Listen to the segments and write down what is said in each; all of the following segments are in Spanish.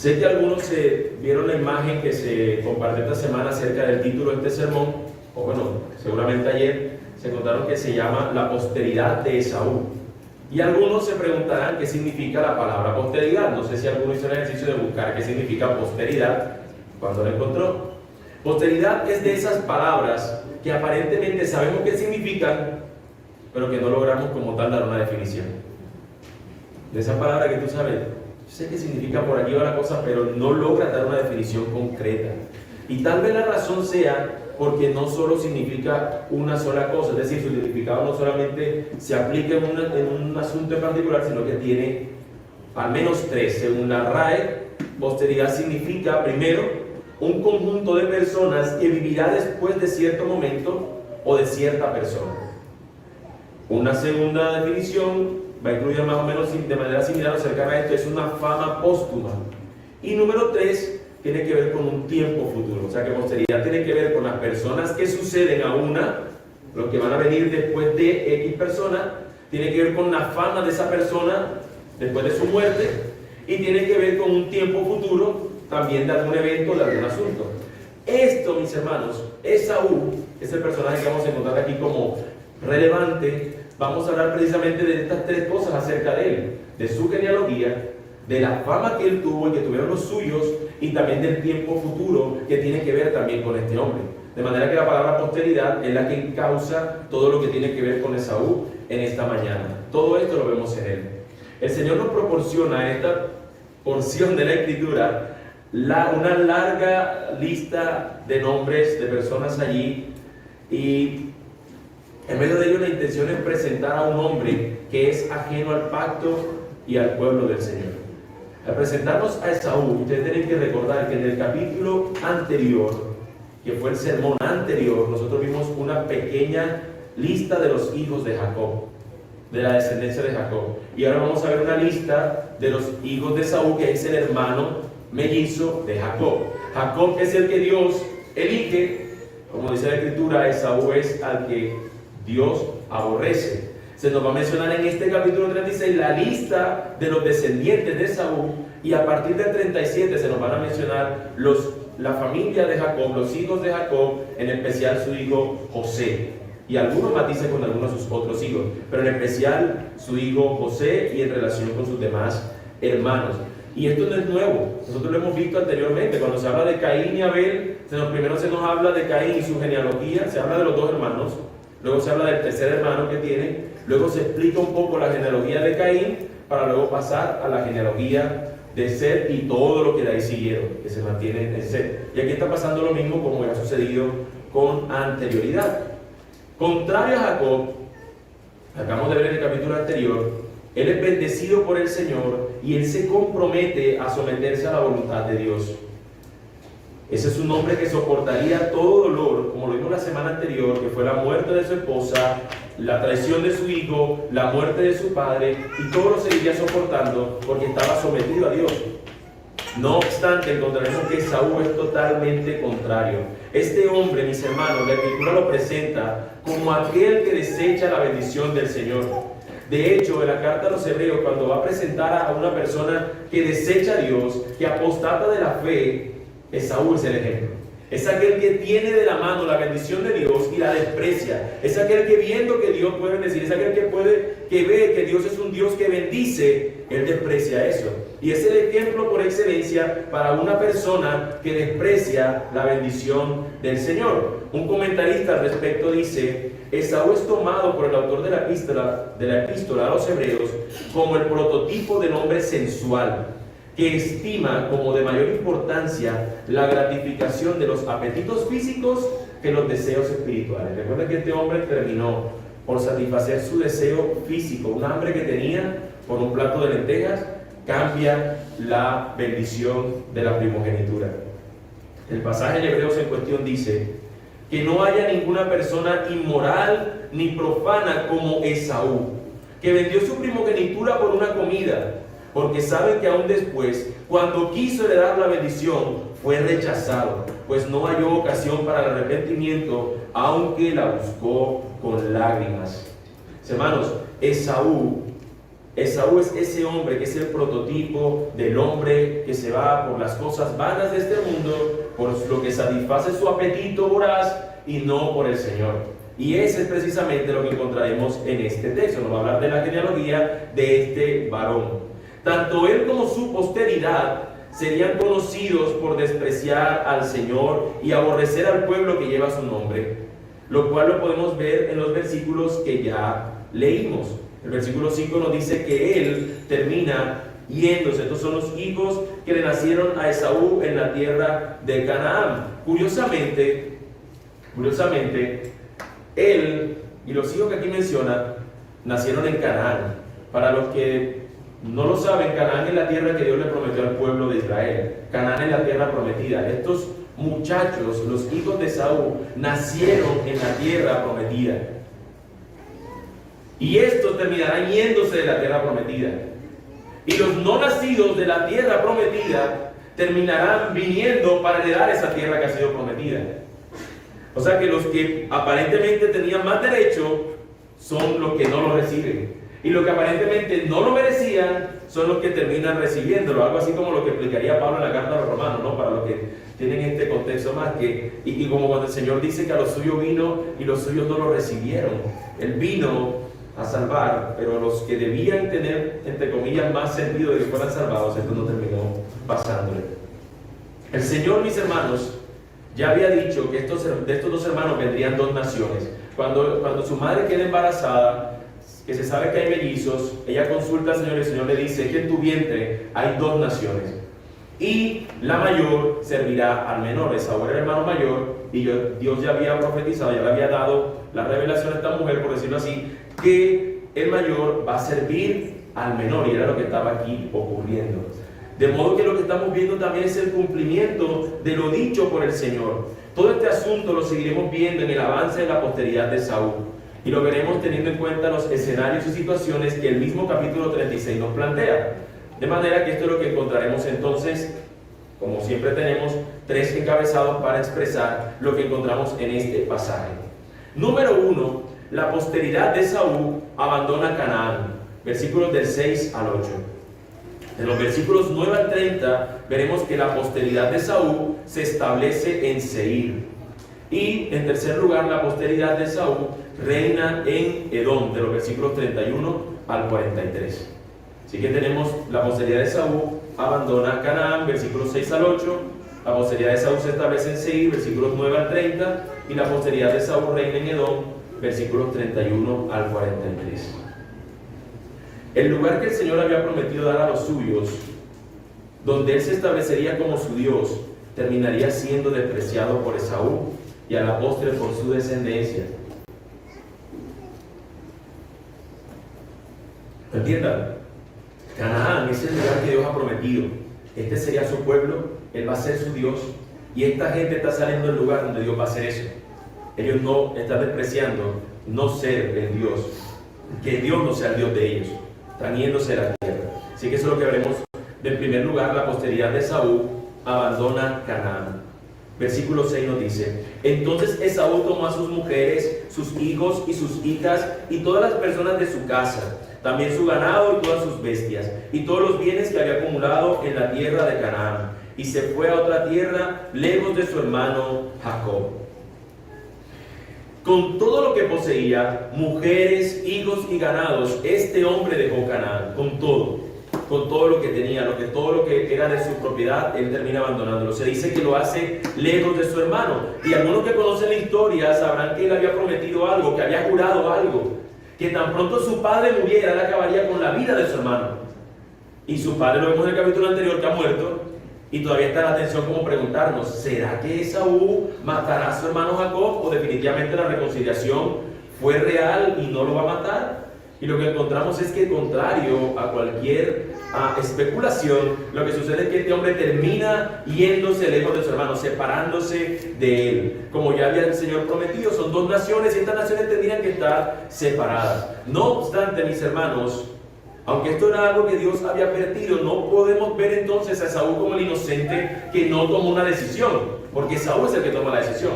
Sé que algunos vieron la imagen que se compartió esta semana acerca del título de este sermón, o bueno, seguramente ayer se contaron que se llama La posteridad de Esaú. Y algunos se preguntarán qué significa la palabra posteridad. No sé si alguno hizo el ejercicio de buscar qué significa posteridad cuando lo encontró. Posteridad es de esas palabras que aparentemente sabemos qué significan, pero que no logramos como tal dar una definición. De esa palabra que tú sabes, sé qué significa por aquí va la cosa, pero no logra dar una definición concreta. Y tal vez la razón sea porque no solo significa una sola cosa, es decir, su significado no solamente se aplica en un asunto en particular, sino que tiene al menos tres. Según la RAE, posteridad significa, primero, un conjunto de personas que vivirá después de cierto momento o de cierta persona. Una segunda definición va a incluir más o menos de manera similar o cercana a esto, es una fama póstuma. Y número 3, tiene que ver con un tiempo futuro. O sea que posteridad tiene que ver con las personas que suceden a una, los que van a venir después de X persona, tiene que ver con la fama de esa persona después de su muerte, y tiene que ver con un tiempo futuro también de algún evento, de algún asunto. Esto, mis hermanos, Esaú, es el personaje que vamos a encontrar aquí como relevante. Vamos a hablar precisamente de estas tres cosas acerca de él, de su genealogía, de la fama que él tuvo y que tuvieron los suyos, y también del tiempo futuro que tiene que ver también con este hombre. De manera que la palabra posteridad es la que encausa todo lo que tiene que ver con Esaú en esta mañana. Todo esto lo vemos en él. El Señor nos proporciona en esta porción de la Escritura una larga lista de nombres de personas allí, y en medio de ello la intención es presentar a un hombre que es ajeno al pacto y al pueblo del Señor. Al presentarnos a Esaú, ustedes tienen que recordar que en el capítulo anterior, que fue el sermón anterior, nosotros vimos una pequeña lista de los hijos de Jacob, de la descendencia de Jacob. Y ahora vamos a ver una lista de los hijos de Esaú, que es el hermano mellizo de Jacob. Jacob es el que Dios elige, como dice la Escritura, Esaú es al que Dios aborrece. Se nos va a mencionar en este capítulo 36 la lista de los descendientes de Esaú, y a partir del 37 se nos van a mencionar la familia de Jacob, los hijos de Jacob, en especial su hijo José, y algunos matices con algunos de sus otros hijos, pero en especial su hijo José y en relación con sus demás hermanos. Y esto no es nuevo, nosotros lo hemos visto anteriormente. Cuando se habla de Caín y Abel, primero se nos habla de Caín y su genealogía, se habla de los dos hermanos, luego se habla del tercer hermano que tiene, luego se explica un poco la genealogía de Caín, para luego pasar a la genealogía de Set y todo lo que de ahí siguieron, que se mantiene en Set. Y aquí está pasando lo mismo como ha sucedido con anterioridad. Contrario a Jacob, acabamos de ver en el capítulo anterior, él es bendecido por el Señor y él se compromete a someterse a la voluntad de Dios. Ese es un hombre que soportaría todo dolor, como lo vimos la semana anterior, que fue la muerte de su esposa, la traición de su hijo, la muerte de su padre, y todo lo seguiría soportando porque estaba sometido a Dios. No obstante, encontraremos que Esaú es totalmente contrario. Este hombre, mis hermanos, la Escritura lo presenta como aquel que desecha la bendición del Señor. De hecho, en la carta a los Hebreos, cuando va a presentar a una persona que desecha a Dios, que apostata de la fe, Esaú es el ejemplo. Es aquel que tiene de la mano la bendición de Dios y la desprecia. Es aquel que, viendo que Dios puede bendecir, es aquel que ve que Dios es un Dios que bendice, él desprecia eso. Y es el ejemplo por excelencia para una persona que desprecia la bendición del Señor. Un comentarista al respecto dice: Esaú es tomado por el autor de la epístola a los Hebreos como el prototipo del hombre sensual, que estima como de mayor importancia la gratificación de los apetitos físicos que los deseos espirituales. Recuerda que este hombre terminó por satisfacer su deseo físico, un hambre que tenía por un plato de lentejas, cambia la bendición de la primogenitura. El pasaje de Hebreos en cuestión dice que no haya ninguna persona inmoral ni profana como Esaú, que vendió su primogenitura por una comida, porque sabe que aún después, cuando quiso heredar la bendición, fue rechazado, pues no halló ocasión para el arrepentimiento, aunque la buscó con lágrimas. Hermanos, Esaú Esaú es ese hombre que es el prototipo del hombre que se va por las cosas vanas de este mundo, por lo que satisface su apetito voraz y no por el Señor. Y ese es precisamente lo que encontraremos en este texto. Nos va a hablar de la genealogía de este varón. Tanto él como su posteridad serían conocidos por despreciar al Señor y aborrecer al pueblo que lleva su nombre, lo cual lo podemos ver en los versículos que ya leímos. El versículo 5 nos dice que él termina yéndose. Estos son los hijos que le nacieron a Esaú en la tierra de Canaán. Curiosamente, él y los hijos que aquí menciona nacieron en Canaán. Para los que no lo saben, Canaán es la tierra que Dios le prometió al pueblo de Israel. Canaán es la tierra prometida. Estos muchachos, los hijos de Esaú, nacieron en la tierra prometida. Y estos terminarán yéndose de la tierra prometida. Y los no nacidos de la tierra prometida terminarán viniendo para heredar esa tierra que ha sido prometida. O sea que los que aparentemente tenían más derecho son los que no lo reciben. Y los que aparentemente no lo merecían son los que terminan recibiéndolo. Algo así como lo que explicaría Pablo en la carta a los romanos, ¿no? Para los que tienen este contexto más. Y como cuando el Señor dice que a los suyos vino y los suyos no lo recibieron. Él vino a salvar, pero los que debían tener, entre comillas, más sentido de que fueran salvados, esto no terminó pasándole. El Señor, mis hermanos, ya había dicho que de estos dos hermanos vendrían dos naciones. Cuando su madre queda embarazada, que se sabe que hay mellizos, ella consulta al Señor y el Señor le dice que en tu vientre hay dos naciones. Y la mayor servirá al menor. Esaú era el hermano mayor y Dios ya había profetizado, ya le había dado la revelación a esta mujer, por decirlo así, que el mayor va a servir al menor, y era lo que estaba aquí ocurriendo. De modo que lo que estamos viendo también es el cumplimiento de lo dicho por el Señor. Todo este asunto lo seguiremos viendo en el avance de la posteridad de Esaú, y lo veremos teniendo en cuenta los escenarios y situaciones que el mismo capítulo 36 nos plantea. De manera que esto es lo que encontraremos entonces. Como siempre tenemos tres encabezados para expresar lo que encontramos en este pasaje. Número 1, la posteridad de Esaú abandona Canaán. Versículos del 6 al 8. En los versículos 9 al 30 veremos que la posteridad de Esaú se establece en Seir. Y en tercer lugar, la posteridad de Esaú reina en Edom, de los versículos 31 al 43. Así que tenemos la posteridad de Esaú abandona Canaán, versículos 6 al 8. La posteridad de Esaú se establece en Seir, versículos 9 al 30. Y la posteridad de Esaú reina en Edom, versículos 31 al 43. El lugar que el Señor había prometido dar a los suyos, donde Él se establecería como su Dios, terminaría siendo despreciado por Esaú y a la postre por su descendencia. ¿Entiendan? Canaán es el lugar que Dios ha prometido. Este sería su pueblo, Él va a ser su Dios, y esta gente está saliendo del lugar donde Dios va a hacer eso. Ellos no están despreciando no ser el Dios, que Dios no sea el Dios de ellos, están yéndose de la tierra. Así que eso es lo que veremos. En primer lugar, la posteridad de Esaú abandona Canaán. Versículo 6 nos dice: entonces Esaú tomó a sus mujeres, sus hijos y sus hijas y todas las personas de su casa, también su ganado y todas sus bestias, y todos los bienes que había acumulado en la tierra de Canaán, y se fue a otra tierra, lejos de su hermano Jacob. Con todo lo que poseía, mujeres, hijos y ganados, este hombre dejó Canaán, con todo lo que tenía, todo lo que era de su propiedad, él termina abandonándolo. Se dice que lo hace lejos de su hermano. Y algunos que conocen la historia sabrán que él había prometido algo, que había jurado algo, que tan pronto su padre muriera, él acabaría con la vida de su hermano. Y su padre, lo vemos en el capítulo anterior, que ha muerto, y todavía está la atención como preguntarnos: ¿será que Esaú matará a su hermano Jacob? ¿O definitivamente la reconciliación fue real y no lo va a matar? Y lo que encontramos es que, contrario a cualquier especulación, lo que sucede es que este hombre termina yéndose lejos de su hermano, separándose de él. Como ya había el Señor prometido, son dos naciones y estas naciones tendrían que estar separadas. No obstante, mis hermanos, aunque esto era algo que Dios había advertido, no podemos ver entonces a Esaú como el inocente que no tomó una decisión, porque Esaú es el que toma la decisión.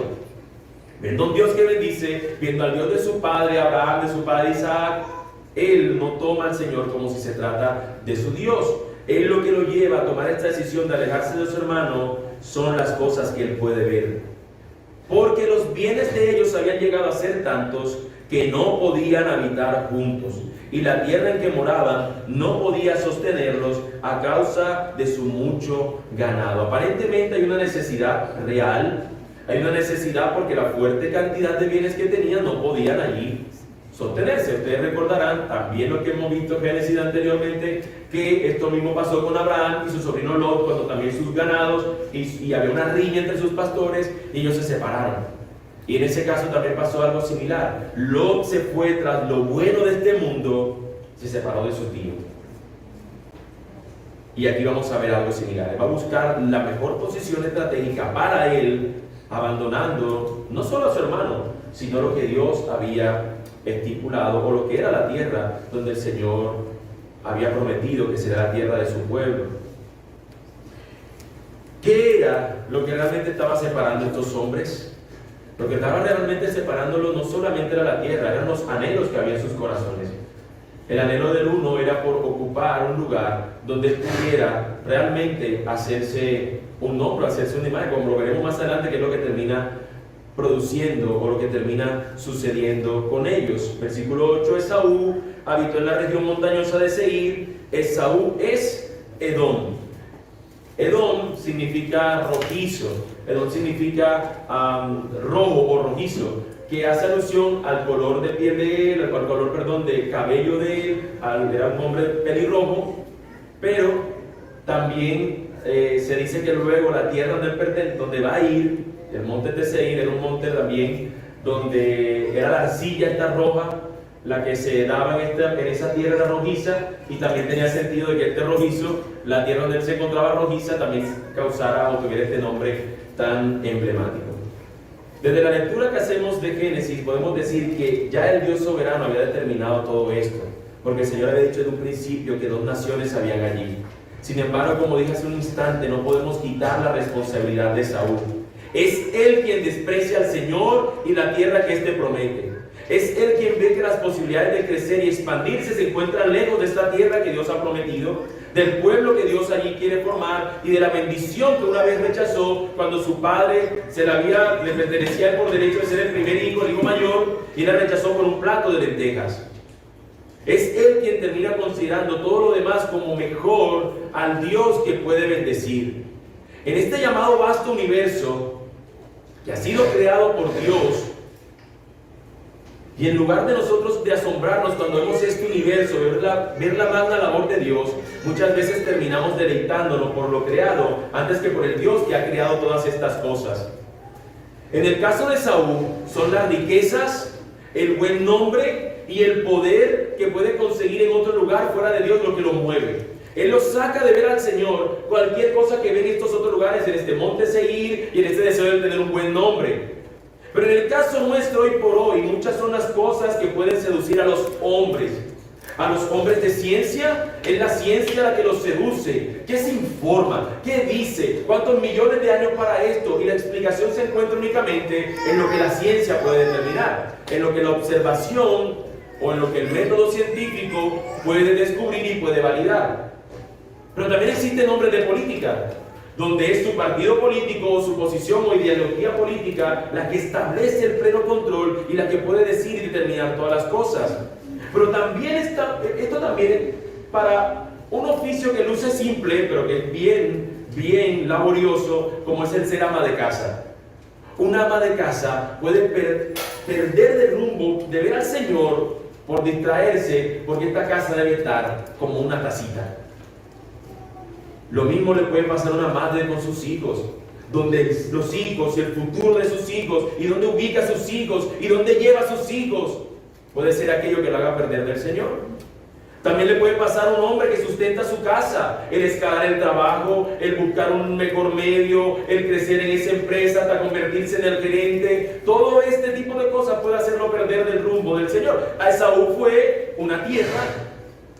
Viendo a un Dios que bendice, viendo al Dios de su padre Abraham, de su padre Isaac, él no toma al Señor como si se trata de su Dios. Él lo que lo lleva a tomar esta decisión de alejarse de su hermano son las cosas que él puede ver. Porque los bienes de ellos habían llegado a ser tantos que no podían habitar juntos. Y la tierra en que moraban no podía sostenerlos a causa de su mucho ganado. Aparentemente hay una necesidad real. Hay una necesidad porque la fuerte cantidad de bienes que tenían no podían allí sostenerse. Ustedes recordarán también lo que hemos visto en Génesis anteriormente, que esto mismo pasó con Abraham y su sobrino Lot, cuando también sus ganados y había una riña entre sus pastores y ellos se separaron. Y en ese caso también pasó algo similar. Lot se fue tras lo bueno de este mundo, se separó de su tío. Y aquí vamos a ver algo similar. Él va a buscar la mejor posición estratégica para él, abandonando no solo a su hermano, sino lo que Dios había estipulado, o lo que era la tierra donde el Señor había prometido que será la tierra de su pueblo. ¿Qué era lo que realmente estaba separando a estos hombres? Lo que estaba realmente separándolos no solamente era la tierra, eran los anhelos que había en sus corazones. El anhelo del uno era por ocupar un lugar donde él pudiera realmente hacerse un nombre, hacerse una imagen, como lo veremos más adelante, que es lo que termina produciendo o lo que termina sucediendo con ellos. Versículo 8, Esaú habitó en la región montañosa de Seir. Esaú es Edom. Edom significa rojizo. Edom significa rojo o rojizo, que hace alusión al color de piel de él, al color, perdón, de cabello de él. Era un hombre pelirrojo, pero también se dice que luego la tierra donde va a ir, el monte de Seir, era un monte también donde era la arcilla esta roja, la que se daba en esa tierra era rojiza, y también tenía sentido de que este rojizo, la tierra donde él se encontraba rojiza, también causara o tuviera este nombre tan emblemático. Desde la lectura que hacemos de Génesis podemos decir que ya el Dios soberano había determinado todo esto, porque el Señor había dicho desde un principio que 2 naciones habían allí. Sin embargo, como dije hace un instante, no podemos quitar la responsabilidad de Saúl. Es él quien desprecia al Señor y la tierra que éste promete. Es él quien ve que las posibilidades de crecer y expandirse se encuentran lejos de esta tierra que Dios ha prometido, del pueblo que Dios allí quiere formar y de la bendición que una vez rechazó cuando su padre le pertenecía por derecho de ser el primer hijo, el hijo mayor, y la rechazó por un plato de lentejas. Es él quien termina considerando todo lo demás como mejor al Dios que puede bendecir. En este llamado vasto universo que ha sido creado por Dios, y en lugar de nosotros de asombrarnos cuando vemos este universo, ver la magna labor de Dios, muchas veces terminamos deleitándonos por lo creado antes que por el Dios que ha creado todas estas cosas. En el caso de Saúl, son las riquezas, el buen nombre y el poder que puede conseguir en otro lugar fuera de Dios lo que lo mueve. Él lo saca de ver al Señor, cualquier cosa que ve en estos otros lugares, en este monte Seir y en este deseo de tener un buen nombre. Pero en el caso nuestro hoy por hoy, muchas son las cosas que pueden seducir a los hombres. A los hombres de ciencia, es la ciencia la que los seduce. ¿Qué se informa? ¿Qué dice? ¿Cuántos millones de años para esto? Y la explicación se encuentra únicamente en lo que la ciencia puede determinar, en lo que la observación o en lo que el método científico puede descubrir y puede validar. Pero también existen hombres de política, donde es su partido político o su posición o ideología política la que establece el pleno control y la que puede decir y determinar todas las cosas. Pero también esto también para un oficio que luce simple, pero que es bien laborioso, como es el ser ama de casa. Una ama de casa puede perder de rumbo de ver al Señor por distraerse, porque esta casa debe estar como una tacita. Lo mismo le puede pasar a una madre con sus hijos, donde los hijos y el futuro de sus hijos, y dónde ubica a sus hijos, y dónde lleva a sus hijos, puede ser aquello que lo haga perder del Señor. También le puede pasar a un hombre que sustenta su casa, el escalar el trabajo, el buscar un mejor medio, el crecer en esa empresa hasta convertirse en el gerente. Todo este tipo de cosas puede hacerlo perder del rumbo del Señor. A Esaú fue una tierra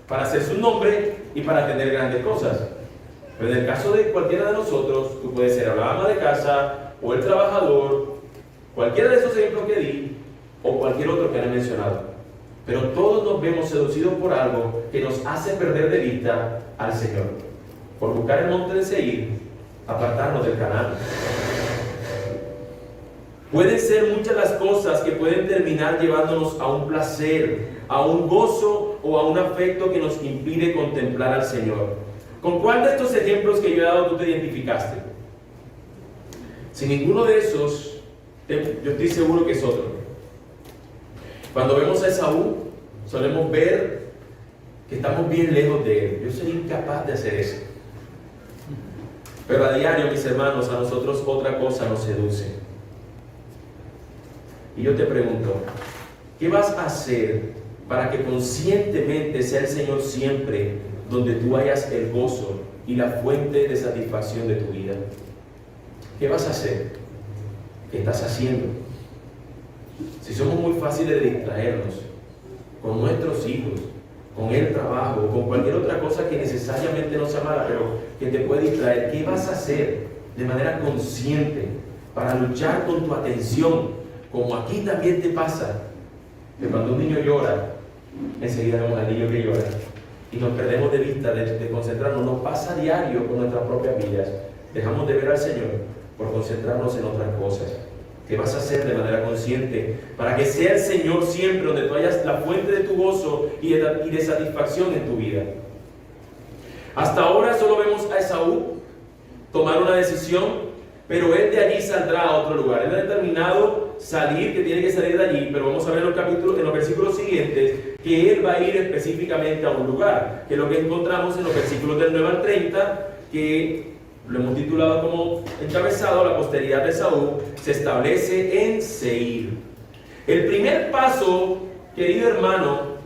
para hacerse un nombre y para tener grandes cosas. Pero en el caso de cualquiera de nosotros, tú puedes ser la ama de casa o el trabajador, cualquiera de esos ejemplos que di, o cualquier otro que han mencionado. Pero todos nos vemos seducidos por algo que nos hace perder de vista al Señor. Por buscar el monte de Seir, apartarnos del Canaán. Pueden ser muchas las cosas que pueden terminar llevándonos a un placer, a un gozo o a un afecto que nos impide contemplar al Señor. ¿Con cuál de estos ejemplos que yo he dado tú te identificaste? Si ninguno de esos, yo estoy seguro que es otro. Cuando vemos a Esaú, solemos ver que estamos bien lejos de él. Yo soy incapaz de hacer eso. Pero a diario, mis hermanos, a nosotros otra cosa nos seduce. Y yo te pregunto, ¿qué vas a hacer para que conscientemente sea el Señor siempre donde tú hayas el gozo y la fuente de satisfacción de tu vida? ¿Qué vas a hacer? ¿Qué estás haciendo? Si somos muy fáciles de distraernos con nuestros hijos, con el trabajo, o con cualquier otra cosa que necesariamente no sea mala, pero que te puede distraer, ¿qué vas a hacer de manera consciente para luchar con tu atención? Como aquí también te pasa, que cuando un niño llora, enseguida vemos al niño que llora y nos perdemos de vista de concentrarnos. Nos pasa a diario con nuestras propias vidas. Dejamos de ver al Señor por concentrarnos en otras cosas. ¿Qué vas a hacer de manera consciente para que sea el Señor siempre donde tú hayas la fuente de tu gozo y de satisfacción en tu vida? Hasta ahora solo vemos a Esaú tomar una decisión, pero él de allí saldrá a otro lugar. Él ha determinado salir, que tiene que salir de allí, pero vamos a ver en los versículos siguientes que él va a ir específicamente a un lugar, que es lo que encontramos en los versículos del 9 al 30, que lo hemos titulado como encabezado: la posteridad de Esaú se establece en Seir. El primer paso, querido hermano,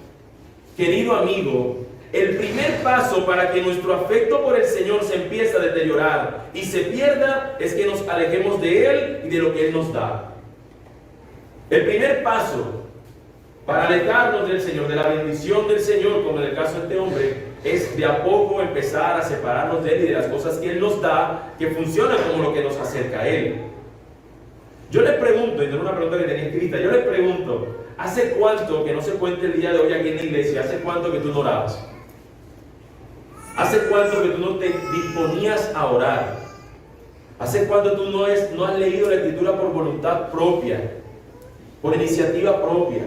querido amigo, el primer paso para que nuestro afecto por el Señor se empiece a deteriorar y se pierda es que nos alejemos de Él y de lo que Él nos da. El primer paso para alejarnos del Señor, de la bendición del Señor, como en el caso de este hombre, es de a poco empezar a separarnos de Él y de las cosas que Él nos da, que funcionan como lo que nos acerca a Él. Yo les pregunto, y no es una pregunta que tenía escrita, yo les pregunto, ¿hace cuánto, que no se cuente el día de hoy aquí en la iglesia, hace cuánto que tú no orabas? ¿Hace cuánto que tú no te disponías a orar? ¿Hace cuánto tú no has leído la Escritura por voluntad propia, por iniciativa propia?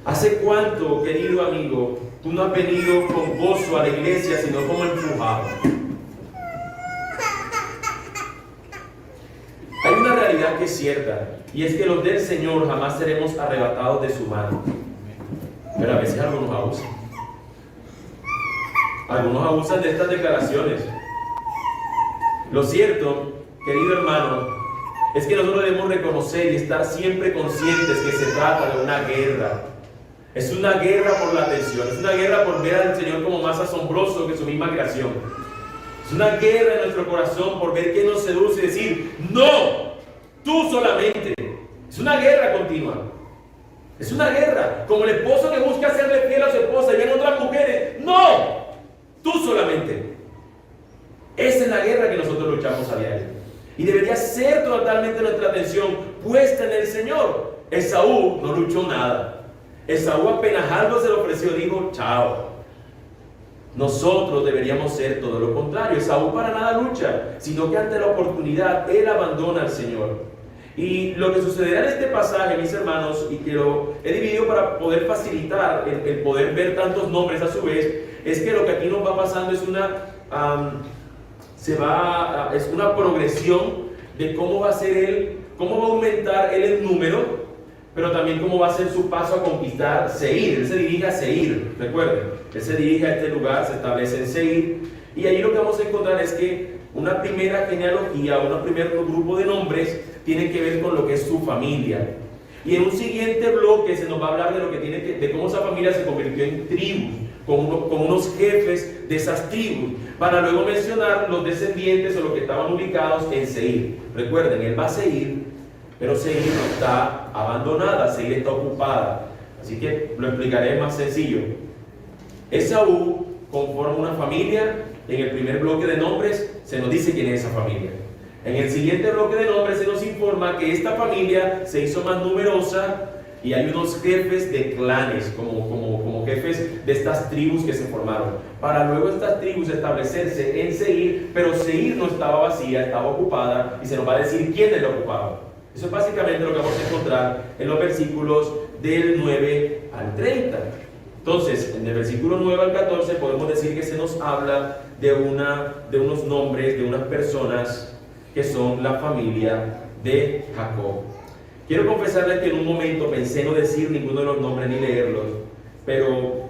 ¿Hace cuánto, querido amigo, tú no has venido con gozo a la iglesia, sino como empujado? Hay una realidad que es cierta, y es que los del Señor jamás seremos arrebatados de su mano. Pero a veces algunos abusan. Algunos abusan de estas declaraciones. Lo cierto, querido hermano, es que nosotros debemos reconocer y estar siempre conscientes que se trata de una guerra. Es una guerra por la atención, es una guerra por ver al Señor como más asombroso que su misma creación. Es una guerra en nuestro corazón por ver qué nos seduce y decir, no, tú solamente. Es una guerra continua. Es una guerra, como el esposo que busca hacerle fiel a su esposa y ven otras mujeres, no, tú solamente. Esa es la guerra que nosotros luchamos a diario. Y debería ser totalmente nuestra atención puesta en el Señor. Esaú no luchó nada. Esaú apenas algo se le ofreció, dijo, chao. Nosotros deberíamos ser todo lo contrario. Esaú para nada lucha, sino que ante la oportunidad, él abandona al Señor. Y lo que sucederá en este pasaje, mis hermanos, y que lo he dividido para poder facilitar el poder ver tantos nombres a su vez, es que lo que aquí nos va pasando es una progresión de cómo va a ser él, cómo va a aumentar él el número, pero también cómo va a ser su paso a conquistar Seir. Él se dirige a Seir, recuerden, él se dirige a este lugar, se establece en Seir, y ahí lo que vamos a encontrar es que una primera genealogía, un primer grupo de nombres tiene que ver con lo que es su familia. Y en un siguiente bloque se nos va a hablar de lo que de cómo esa familia se convirtió en tribus, con unos jefes de esas tribus, para luego mencionar los descendientes o los que estaban ubicados en Seir. Recuerden, él va a Seir, pero Seir no está abandonada, Seir está ocupada. Así que lo explicaré más sencillo. Esaú conforma una familia. En el primer bloque de nombres se nos dice quién es esa familia. En el siguiente bloque de nombres se nos informa que esta familia se hizo más numerosa Y hay unos jefes de clanes, como jefes de estas tribus que se formaron, para luego estas tribus establecerse en Seir, pero Seir no estaba vacía, estaba ocupada, y se nos va a decir quiénes la ocupaban. Eso es básicamente lo que vamos a encontrar en los versículos del 9 al 30. Entonces, en el versículo 9 al 14 podemos decir que se nos habla de unos nombres, de unas personas que son la familia de Jacob. Quiero confesarles que en un momento pensé no decir ninguno de los nombres ni leerlos, pero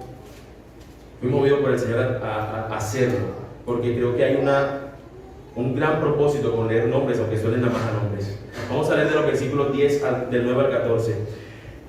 fui movido por el Señor a hacerlo, porque creo que hay un gran propósito con leer nombres, aunque suelen nada más a nombres. Vamos a leer de los versículos 10 del 9 al 14.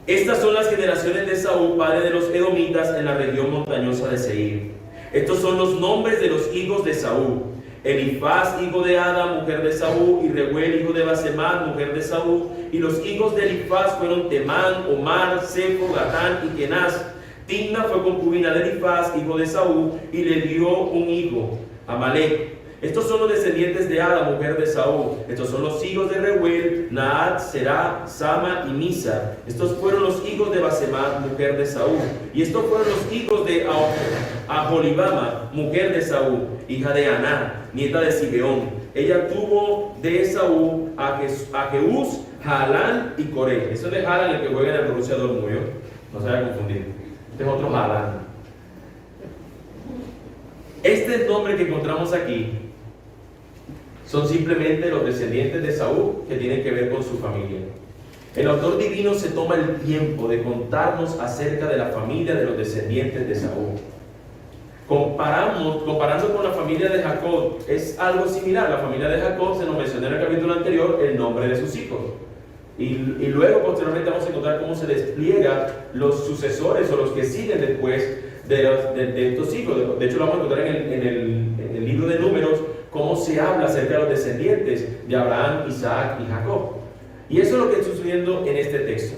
Estas son las generaciones de Saúl, padre de los edomitas, en la región montañosa de Seir. Estos son los nombres de los hijos de Saúl: Elifaz, hijo de Ada, mujer de Saúl, y Reuel, hijo de Basemat, mujer de Saúl. Y los hijos de Elifaz fueron Temán, Omar, Sefo, Gatán y Kenaz. Timna fue concubina de Elifaz, hijo de Saúl, y le dio un hijo, Amalek. Estos son los descendientes de Ada, mujer de Saúl. Estos son los hijos de Reuel, Naat, Será, Sama y Misa. Estos fueron los hijos de Basemat, mujer de Saúl. Y estos fueron los hijos de Aholibama, mujer de Saúl, hija de Aná, nieta de Sibeón. Ella tuvo de Saúl a Jeús, Jalán y Coré. Eso es de Jalán, el que juega en el Borussia Dortmund, no se vaya a confundir. Este es otro Jalán. Este nombre que encontramos aquí son simplemente los descendientes de Saúl que tienen que ver con su familia. El autor divino se toma el tiempo de contarnos acerca de la familia de los descendientes de Saúl. Comparando con la familia de Jacob, es algo similar. La familia de Jacob, se nos mencionó en el capítulo anterior el nombre de sus hijos. Y luego, posteriormente, vamos a encontrar cómo se despliega los sucesores o los que siguen después de estos hijos. De hecho, lo vamos a encontrar en el libro de Números, cómo se habla acerca de los descendientes de Abraham, Isaac y Jacob. Y eso es lo que está sucediendo en este texto.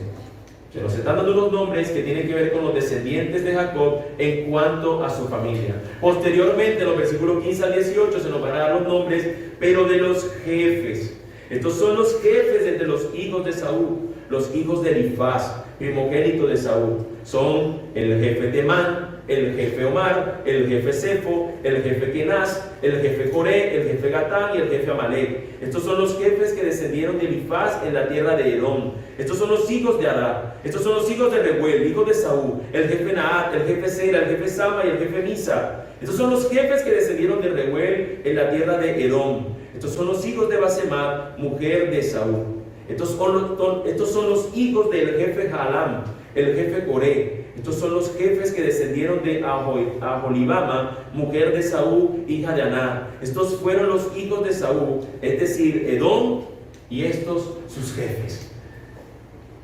Se nos están dando unos nombres que tienen que ver con los descendientes de Jacob en cuanto a su familia. Posteriormente, en los versículos 15 al 18, se nos van a dar los nombres, pero de los jefes. Estos son los jefes entre los hijos de Saúl, los hijos de Elifaz, primogénito de Saúl. Son el jefe Temán, el jefe Omar, el jefe Sefo, el jefe Kenaz, el jefe Coré, el jefe Gatán y el jefe Amalek. Estos son los jefes que descendieron de Elifaz en la tierra de Edom. Estos son los hijos de Adá. Estos son los hijos de Reuel, hijo de Saúl, el jefe Naat, el jefe Sera, el jefe Sama y el jefe Misa. Estos son los jefes que descendieron de Reuel en la tierra de Edom. Estos son los hijos de Basemat, mujer de Saúl. Estos son los hijos del jefe Jalam, el jefe Coré. Estos son los jefes que descendieron de Aholibama, mujer de Saúl, hija de Aná. Estos fueron los hijos de Saúl, es decir, Edom, y estos sus jefes.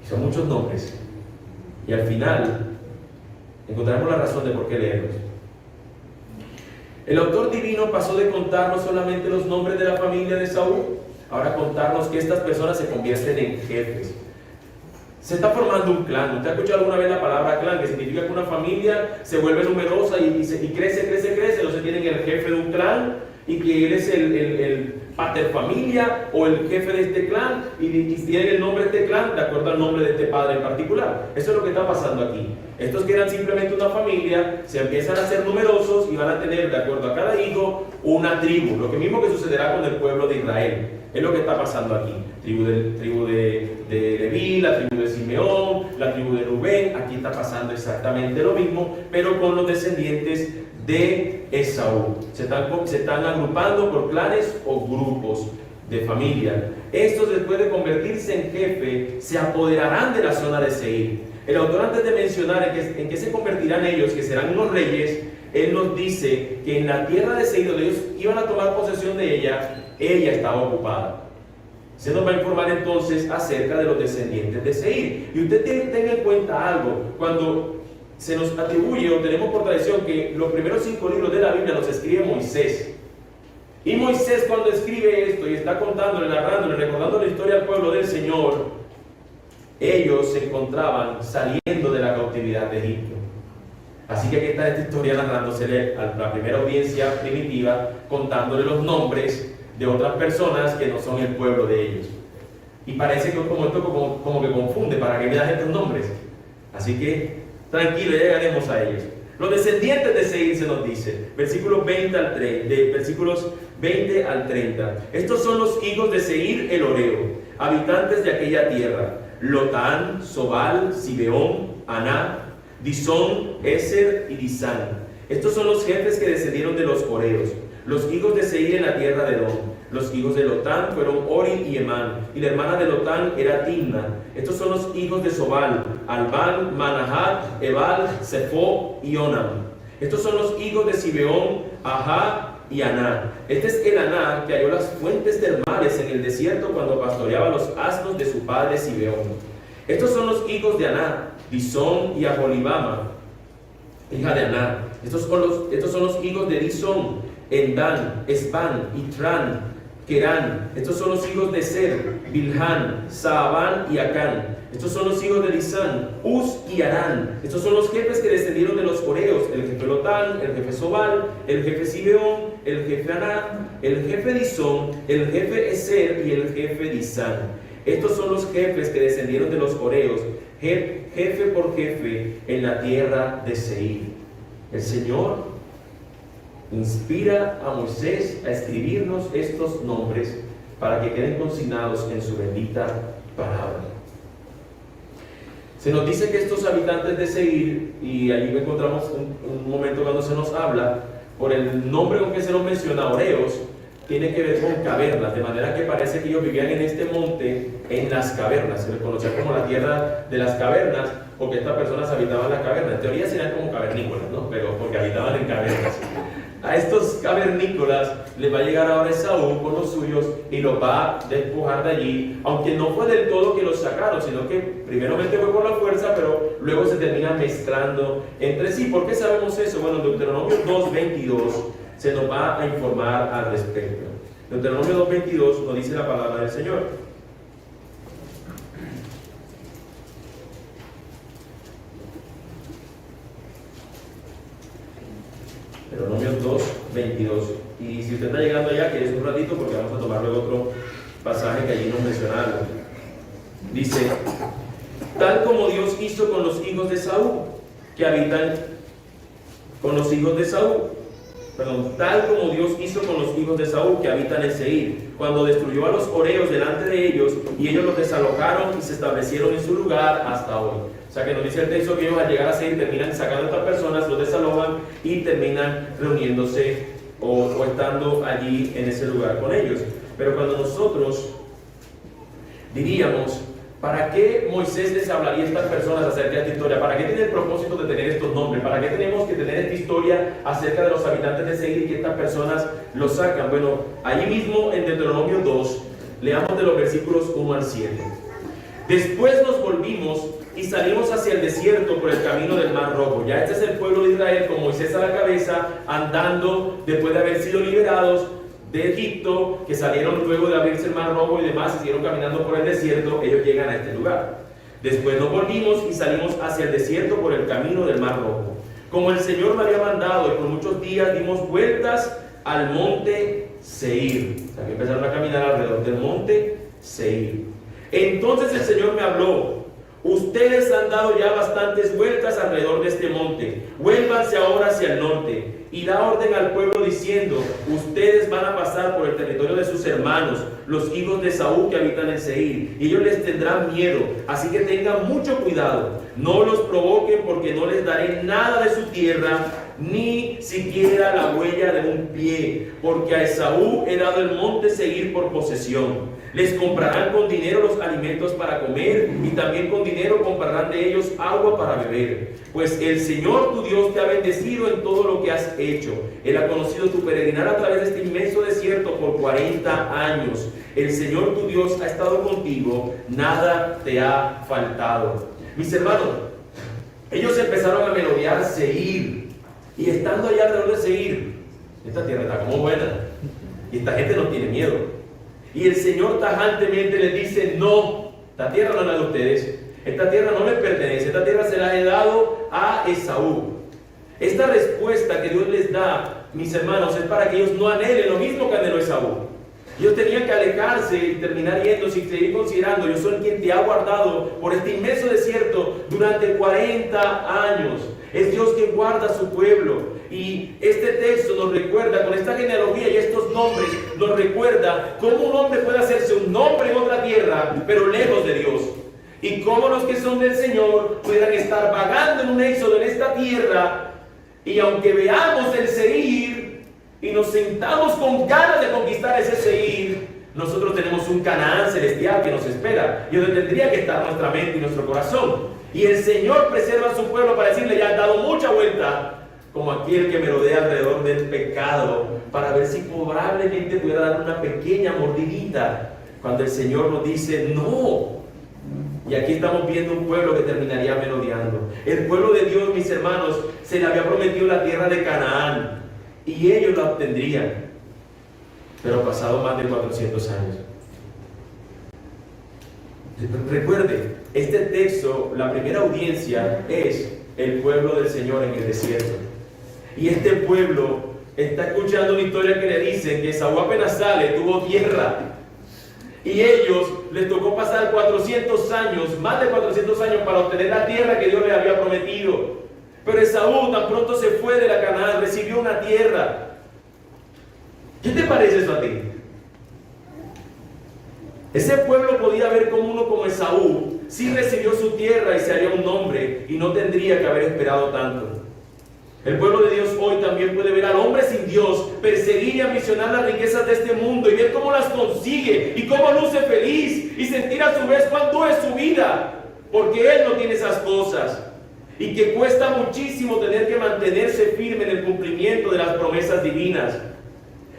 Son muchos nombres. Y al final encontraremos la razón de por qué leerlos. El autor divino pasó de contarnos solamente los nombres de la familia de Saúl, ahora contarnos que estas personas se convierten en jefes. Se está formando un clan. ¿Usted ha escuchado alguna vez la palabra clan? Que significa que una familia se vuelve numerosa y crece. Entonces tienen el jefe de un clan y que él es el paterfamilia o el jefe de este clan y tienen el nombre de este clan de acuerdo al nombre de este padre en particular. Eso es lo que está pasando aquí. Estos que eran simplemente una familia se empiezan a ser numerosos y van a tener de acuerdo a cada hijo una tribu. Lo mismo que sucederá con el pueblo de Israel. Es lo que está pasando aquí. Tribu de Leví, la tribu de Simeón, la tribu de Rubén. Aquí está pasando exactamente lo mismo, pero con los descendientes de Esaú. Se están agrupando por clanes o grupos de familia. Estos, después de convertirse en jefe, se apoderarán de la zona de Seir. El autor, antes de mencionar en qué se convertirán ellos, que serán unos reyes, él nos dice que en la tierra de Seir, donde ellos iban a tomar posesión de ella estaba ocupada. Se nos va a informar entonces acerca de los descendientes de Seir. Y usted tenga en cuenta algo: cuando se nos atribuye o tenemos por tradición que los primeros 5 libros de la Biblia los escribe Moisés. Y Moisés, cuando escribe esto y está contándole, narrándole, recordando la historia del pueblo del Señor, ellos se encontraban saliendo de la cautividad de Egipto. Así que aquí está esta historia narrándosele a la primera audiencia primitiva, contándole los nombres de otras personas que no son el pueblo de ellos. Y parece que como esto como que confunde, ¿para qué me das estos nombres? Así que tranquilo, ya llegaremos a ellos. Los descendientes de Seir se nos dice, versículos 20 al 30. Estos son los hijos de Seir el Horeo, habitantes de aquella tierra: Lotán, Sobal, Sibeón, Aná, Disón, Eser y Disán. Estos son los jefes que descendieron de los Horeos, los hijos de Seir en la tierra de Edom. Los hijos de Lotán fueron Ori y Emán, y la hermana de Lotán era Timna. Estos son los hijos de Sobal: Albán, Manahat, Ebal, Sefo y Onam. Estos son los hijos de Sibeón, Ajá y Aná. Este es el Aná que halló las fuentes termales en el desierto cuando pastoreaba los asnos de su padre Sibeón. Estos son los hijos de Aná: Disón y Aholibama, hija de Aná. Estos son los hijos de Disón: Endán, Esban, Itran, Querán. Estos son los hijos de Ser: Bilhán, Saabán y Acán. Estos son los hijos de Disán: Uz y Arán. Estos son los jefes que descendieron de los Horeos: el jefe Lotán, el jefe Sobal, el jefe Sibeón, el jefe Aná, el jefe Disón, el jefe Eser y el jefe Disán. Estos son los jefes que descendieron de los Horeos, jefe por jefe, en la tierra de Seir. El Señor inspira a Moisés a escribirnos estos nombres para que queden consignados en su bendita palabra. Se nos dice que estos habitantes de Seir, y allí encontramos un momento cuando se nos habla, por el nombre con que se nos menciona, Horeos, tiene que ver con cavernas, de manera que parece que ellos vivían en este monte, en las cavernas. Se les conocía como la tierra de las cavernas, porque estas personas habitaban las cavernas. En teoría serían como cavernícolas, ¿no? Pero porque habitaban en cavernas. A estos cavernícolas les va a llegar ahora Esaú con los suyos y los va a despojar de allí, aunque no fue del todo que los sacaron, sino que primeramente fue por la fuerza, pero luego se termina mezclando entre sí. ¿Por qué sabemos eso? Bueno, en Deuteronomio 2:22 se nos va a informar al respecto. Deuteronomio 2:22 nos dice la palabra del Señor. Deuteronomio 2:22. Y si usted está llegando allá, que es un ratito, porque vamos a tomar luego otro pasaje que allí nos menciona algo. Dice: tal como Dios hizo con los hijos de Saúl, que habitan con los hijos de Saúl. Tal como Dios hizo con los hijos de Saúl que habitan en Seir, cuando destruyó a los Horeos delante de ellos, y ellos los desalojaron y se establecieron en su lugar hasta hoy. O sea que nos dice el texto que ellos al llegar a Seir terminan sacando a estas personas, los desalojan y terminan reuniéndose o estando allí en ese lugar con ellos. Pero cuando nosotros diríamos, ¿para qué Moisés les hablaría a estas personas acerca de esta historia? ¿Para qué tiene el propósito de tener estos nombres? ¿Para qué tenemos que tener esta historia acerca de los habitantes de Seir y que estas personas los sacan? Bueno, allí mismo en Deuteronomio 2, leamos de los versículos 1 al 7. Después nos volvimos y salimos hacia el desierto por el camino del Mar Rojo. Ya este es el pueblo de Israel con Moisés a la cabeza, andando después de haber sido liberados de Egipto, que salieron luego de abrirse el Mar Rojo y demás, y siguieron caminando por el desierto. Ellos llegan a este lugar. Después nos volvimos y salimos hacia el desierto por el camino del Mar Rojo, como el Señor me había mandado, y por muchos días dimos vueltas al monte Seir. O sea, que empezaron a caminar alrededor del monte Seir. Entonces el Señor me habló: ustedes han dado ya bastantes vueltas alrededor de este monte, vuélvanse ahora hacia el norte. Y da orden al pueblo diciendo: ustedes van a pasar por el territorio de sus hermanos, los hijos de Saúl que habitan en Seir, y ellos les tendrán miedo, así que tengan mucho cuidado, no los provoquen, porque no les daré nada de su tierra, ni siquiera la huella de un pie, porque a Esaú he dado el monte Seir por posesión. Les comprarán con dinero los alimentos para comer, y también con dinero comprarán de ellos agua para beber. Pues el Señor tu Dios te ha bendecido en todo lo que has hecho. Él ha conocido tu peregrinar a través de este inmenso desierto por 40 años. El Señor tu Dios ha estado contigo, nada te ha faltado. Mis hermanos, ellos empezaron a merodear Seir, y estando allá alrededor de Seir, esta tierra está como buena, y esta gente no tiene miedo. Y el Señor tajantemente les dice: no, esta tierra no es la de ustedes, esta tierra no les pertenece, esta tierra se la he dado a Esaú. Esta respuesta que Dios les da, mis hermanos, es para que ellos no anhelen lo mismo que anheló Esaú. Ellos tenían que alejarse y terminar yéndose y seguir considerando: yo soy quien te ha guardado por este inmenso desierto durante 40 años. Es Dios quien guarda a su pueblo. Y este texto nos recuerda, con esta genealogía y estos nombres, nos recuerda cómo un hombre puede hacerse un nombre en otra tierra, pero lejos de Dios. Y cómo los que son del Señor puedan estar vagando en un éxodo en esta tierra, y aunque veamos el Seir y nos sintamos con ganas de conquistar ese Seir, nosotros tenemos un Canaán celestial que nos espera, y donde tendría que estar nuestra mente y nuestro corazón. Y el Señor preserva a su pueblo para decirle: ya has dado mucha vuelta, como aquel que merodea alrededor del pecado, para ver si probablemente pudiera dar una pequeña mordidita, cuando el Señor nos dice: no. Y aquí estamos viendo un pueblo que terminaría merodeando. El pueblo de Dios, mis hermanos, se le había prometido la tierra de Canaán, y ellos la obtendrían, pero pasado más de 400 años. Recuerde, este texto, la primera audiencia es el pueblo del Señor en el desierto. Y este pueblo está escuchando una historia que le dicen que Esaú apenas sale, tuvo tierra. Y ellos les tocó pasar 400 años, más de 400 años, para obtener la tierra que Dios les había prometido. Pero Esaú tan pronto se fue de la Canaán, recibió una tierra. ¿Qué te parece eso a ti? Ese pueblo podía ver como uno como Esaú sí recibió su tierra y se haría un nombre, y no tendría que haber esperado tanto. El pueblo de Dios hoy también puede ver al hombre sin Dios perseguir y ambicionar las riquezas de este mundo, y ver cómo las consigue y cómo luce feliz, y sentir a su vez cuánto es su vida, porque él no tiene esas cosas, y que cuesta muchísimo tener que mantenerse firme en el cumplimiento de las promesas divinas.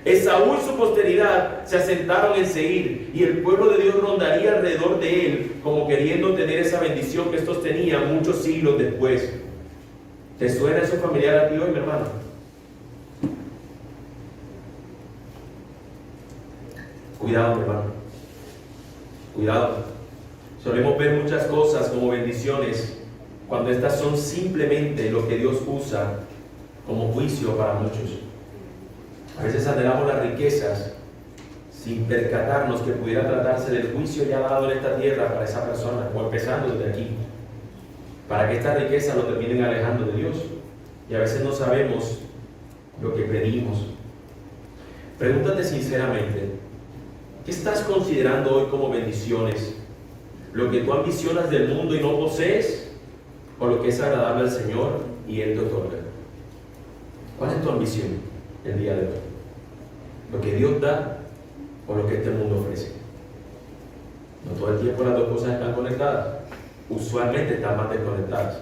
Esaú y su posteridad se asentaron en Seir, y el pueblo de Dios rondaría alrededor de él, como queriendo tener esa bendición que estos tenían muchos siglos después. ¿Te suena eso familiar a ti hoy, mi hermano? Cuidado, mi hermano. Cuidado. Solemos ver muchas cosas como bendiciones, cuando estas son simplemente lo que Dios usa como juicio para muchos. A veces anhelamos las riquezas sin percatarnos que pudiera tratarse del juicio ya dado en esta tierra para esa persona, o empezando desde aquí, para que estas riquezas lo terminen alejando de Dios. Y a veces no sabemos lo que pedimos. Pregúntate sinceramente: ¿qué estás considerando hoy como bendiciones? ¿Lo que tú ambicionas del mundo y no posees? ¿O lo que es agradable al Señor y Él te otorga? ¿Cuál es tu ambición el día de hoy? ¿Lo que Dios da o lo que este mundo ofrece? No todo el tiempo las dos cosas están conectadas. Usualmente están más desconectadas.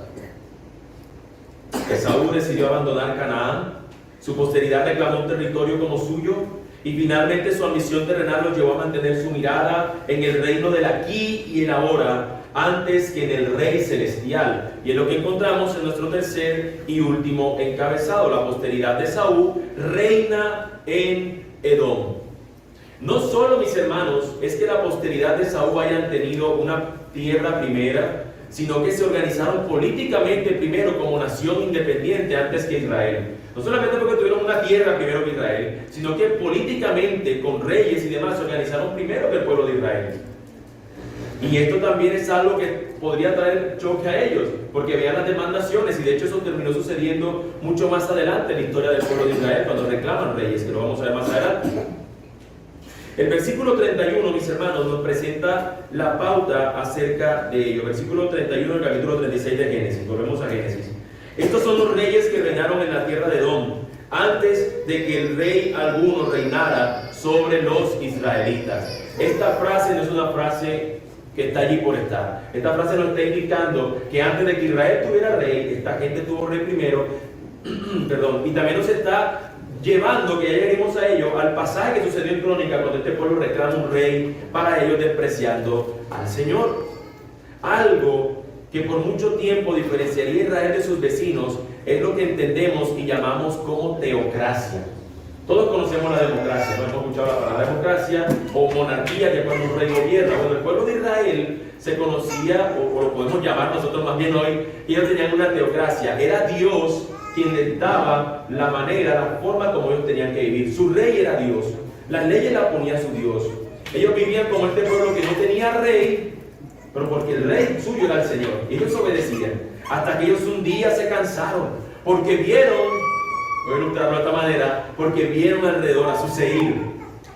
Esaú decidió abandonar Canaán, su posteridad reclamó un territorio como suyo, y finalmente su ambición terrenal lo llevó a mantener su mirada en el reino del aquí y el ahora, antes que en el Rey celestial. Y es lo que encontramos en nuestro tercer y último encabezado: la posteridad de Esaú reina en Edom. No solo, mis hermanos, es que la posteridad de Esaú hayan tenido una tierra primera, sino que se organizaron políticamente primero como nación independiente antes que Israel. No solamente porque tuvieron una tierra primero que Israel, sino que políticamente, con reyes y demás, se organizaron primero que el pueblo de Israel. Y esto también es algo que podría traer choque a ellos, porque veían las demás naciones, y de hecho eso terminó sucediendo mucho más adelante en la historia del pueblo de Israel, cuando reclaman reyes, que lo vamos a ver más adelante. El versículo 31, mis hermanos, nos presenta la pauta acerca de ello. Versículo 31 del capítulo 36 de Génesis. Volvemos a Génesis. Estos son los reyes que reinaron en la tierra de Edom, antes de que el rey alguno reinara sobre los israelitas. Esta frase no es una frase que está allí por estar. Esta frase nos está indicando que antes de que Israel tuviera rey, esta gente tuvo rey primero, y también nos está llevando, que ya lleguemos a ello, al pasaje que sucedió en Crónica, cuando este pueblo reclama un rey para ellos, despreciando al Señor. Algo que por mucho tiempo diferenciaría a Israel de sus vecinos es lo que entendemos y llamamos como teocracia. Todos conocemos la democracia, no hemos escuchado la palabra democracia o monarquía, que es cuando un rey gobierna. Bueno, el pueblo de Israel se conocía, o lo podemos llamar nosotros más bien hoy, ellos tenían una teocracia. Era Dios quien les daba la manera, la forma como ellos tenían que vivir. Su rey era Dios. Las leyes las ponía su Dios. Ellos vivían como este pueblo que no tenía rey, pero porque el rey suyo era el Señor. Y ellos obedecían. Hasta que ellos un día se cansaron, porque vieron, voy a ilustrarlo de esta manera, porque vieron alrededor a su seir.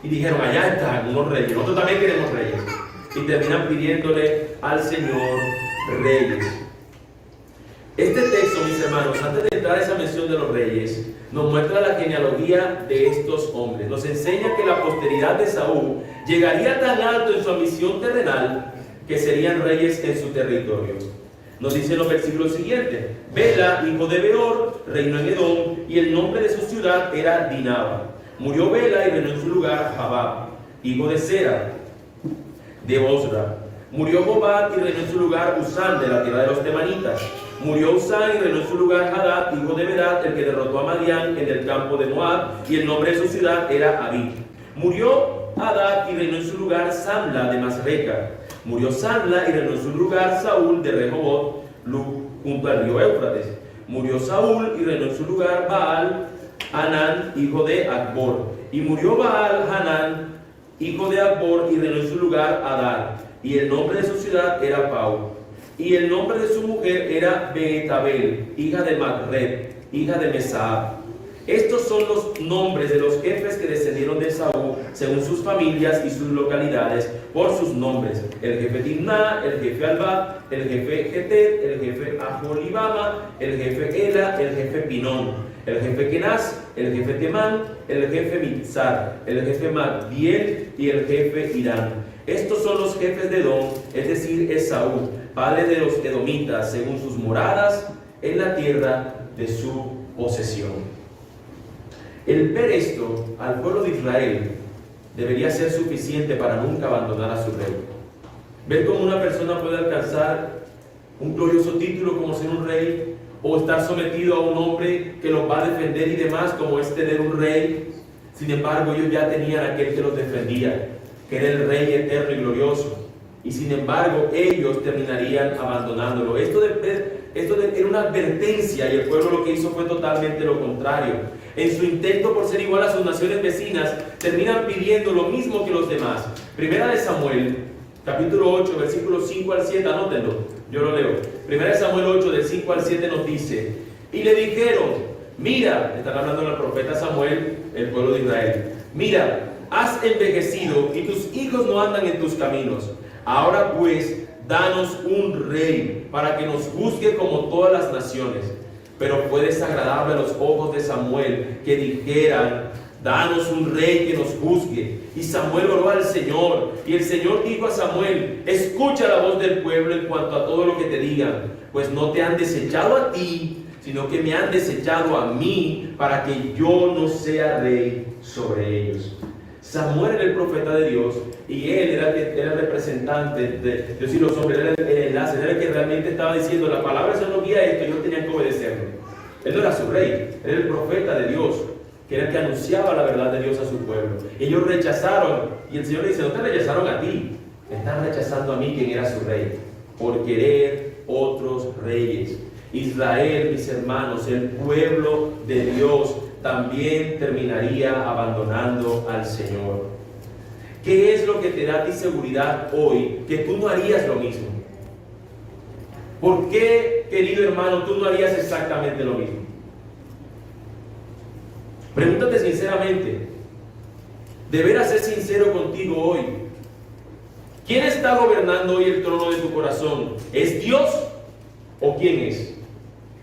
Y dijeron, allá están unos reyes, nosotros también queremos reyes. Y terminan pidiéndole al Señor reyes. Este texto, mis hermanos, antes de entrar a esa mención de los reyes, nos muestra la genealogía de estos hombres. Nos enseña que la posteridad de Saúl llegaría tan alto en su ambición terrenal que serían reyes en su territorio. Nos dice en los versículos siguientes: Bela, hijo de Beor, reinó en Edom, y el nombre de su ciudad era Dinaba. Murió Bela y reinó en su lugar Jabab, hijo de Sera, de Bosra. Murió Jobab y reinó en su lugar Usán, de la tierra de los temanitas. Murió Usán y reinó en su lugar Hadad, hijo de Bedad, el que derrotó a Madián en el campo de Moab, y el nombre de su ciudad era Abid. Murió Hadad y reinó en su lugar Samla de Masreca. Murió Samla y reinó en su lugar Saúl de Rehobot, junto al río Éufrates. Murió Saúl y reinó en su lugar Baal Hanán, hijo de Acbor. Y murió Baal Hanán, hijo de Acbor, y reinó en su lugar Adar. Y el nombre de su ciudad era Pau. Y el nombre de su mujer era Beetabel, hija de Magred, hija de Mesaab. Estos son los nombres de los jefes que descendieron de Saúl, según sus familias y sus localidades, por sus nombres: el jefe Timná, el jefe Alba, el jefe Getet, el jefe Aholibama, el jefe Ela, el jefe Pinón, el jefe Kenaz, el jefe Temán, el jefe Mitzar, el jefe Magdiel y el jefe Irán. Estos son los jefes de Edom, es decir, Esaú, padre de los edomitas, según sus moradas en la tierra de su posesión. El ver esto al pueblo de Israel debería ser suficiente para nunca abandonar a su rey. Ver cómo una persona puede alcanzar un glorioso título como ser un rey, o estar sometido a un hombre que los va a defender y demás, como es tener un rey. Sin embargo, ellos ya tenían aquel que los defendía, que era el rey eterno y glorioso. Y sin embargo, ellos terminarían abandonándolo. Esto era una advertencia, y el pueblo lo que hizo fue totalmente lo contrario. En su intento por ser igual a sus naciones vecinas, terminan pidiendo lo mismo que los demás. Primera de Samuel, capítulo 8, versículos 5 al 7, anótenlo, yo lo leo. Primera de Samuel 8, del 5 al 7 nos dice: y le dijeron, mira, están hablando al profeta Samuel, el pueblo de Israel, mira, has envejecido y tus hijos no andan en tus caminos. Ahora pues, danos un rey para que nos juzgue como todas las naciones. Pero fue desagradable a los ojos de Samuel que dijeran: danos un rey que nos juzgue. Y Samuel oró al Señor, y el Señor dijo a Samuel: escucha la voz del pueblo en cuanto a todo lo que te digan, pues no te han desechado a ti, sino que me han desechado a mí, para que yo no sea rey sobre ellos. Samuel era el profeta de Dios, y él era el representante de Dios y los hombres, era el enlace, era el que realmente estaba diciendo: la palabra se nos guía a esto, y ellos tenían que obedecerlo. Él no era su rey, era el profeta de Dios, que era el que anunciaba la verdad de Dios a su pueblo. Ellos rechazaron, y el Señor le dice: no te rechazaron a ti, me están rechazando a mí, quien era su rey, por querer otros reyes. Israel, mis hermanos, el pueblo de Dios, también terminaría abandonando al Señor. ¿Qué es lo que te da a ti seguridad hoy que tú no harías lo mismo? ¿Por qué, querido hermano, tú no harías exactamente lo mismo? Pregúntate sinceramente. Deberás ser sincero contigo hoy. ¿Quién está gobernando hoy el trono de tu corazón? ¿Es Dios o quién es?